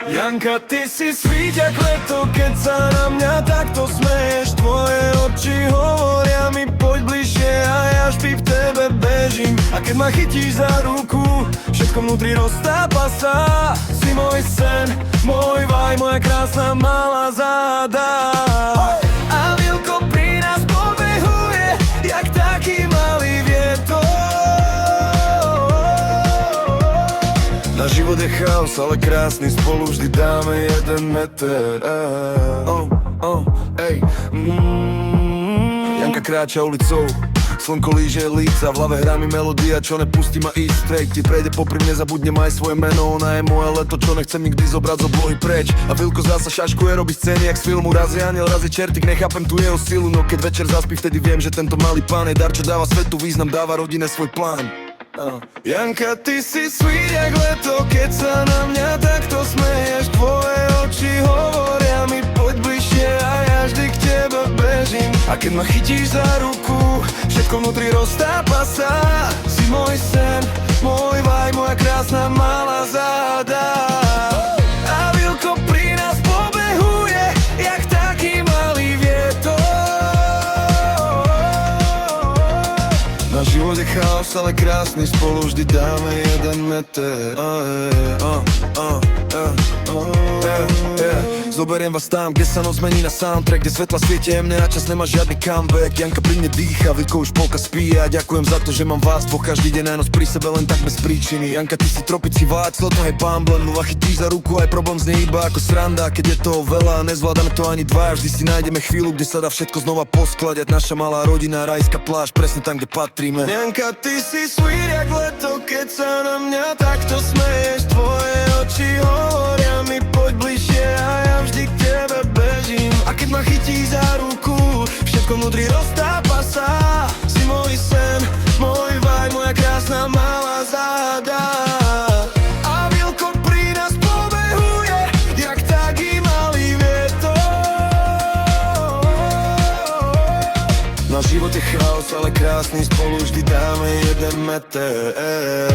Janka, ty si svíť jak leto, keď sa na mňa takto smeješ. Tvoje oči hovoria mi poď bližšie a ja vždy v tebe bežím. A keď ma chytíš za ruku, všetko vnútri roztápa sa. Si môj sen, môj vaj, moja krásna malá záda. A Vilko pri nás pobehuje, jak taký malý vietor. Na život je chaos, ale krásny, spolu vždy dáme 1 meter. Janka kráča ulicou, slnko líže líca, v hlave hrá mi melódia, čo nepustí ma ísť straight. Ti prejde popri mne, zabudnem aj svoje meno, ona je moje leto, čo nechcem nikdy zobrať z oblohy preč. A Vilko zasa šaškuje, robí scény jak z filmu, raz je aniel, raz je čertik, nechápem tu jeho silu. No keď večer zaspí, vtedy viem, že tento malý pán je dar, čo dáva svetu význam, dáva rodine svoj plán. Janka, ty si sweet jak leto, keď sa na mňa takto smeješ. Tvoje oči hovoria mi poď bližšie a ja vždy k tebe bežím. A keď ma chytíš za ruku, všetko vnútri roztápa sa. Si môj sen, môj vaj, moja krásna malá záda. A Vilko pri nás pobehuje, jak taký malý vietor. Na život je chaos, ale krásny, spolu vždy dáme 1 meter. Zoberiem vás tam, kde sa noc zmení na soundtrack, kde svetla svietia jemne a čas nemá žiadny comeback. Janka pri mne dýcha, Vilko už polka spí a ďakujem za to, že mám vás dvoch každý deň aj noc pri sebe len tak bez príčiny. Janka, ty si tropický váč, slot je bamblen, mluva chytíš za ruku, aj problém znie iba ako sranda. Keď je toho veľa, nezvládame to ani dvaja, vždy si nájdeme chvíľu, kde sa dá všetko znova poskladať. Naša malá rodina, rajská pláž, presne tam, kde patríme. Janka, ty si sweet jak leto, keď sa na mňa takto smeješ. Tvoje oči hovoria mi poď bližšie a ja vždy k tebe bežím. A keď ma chytíš za ruku, všetko vnútri roztápa sa. Si môj sen, môj vaj, moja krásna malá záda. A Vilko pri nás pobehuje, jak taký malý vietor. Na život je chaos, ale krásny, spolu vždy dáme 1 meter.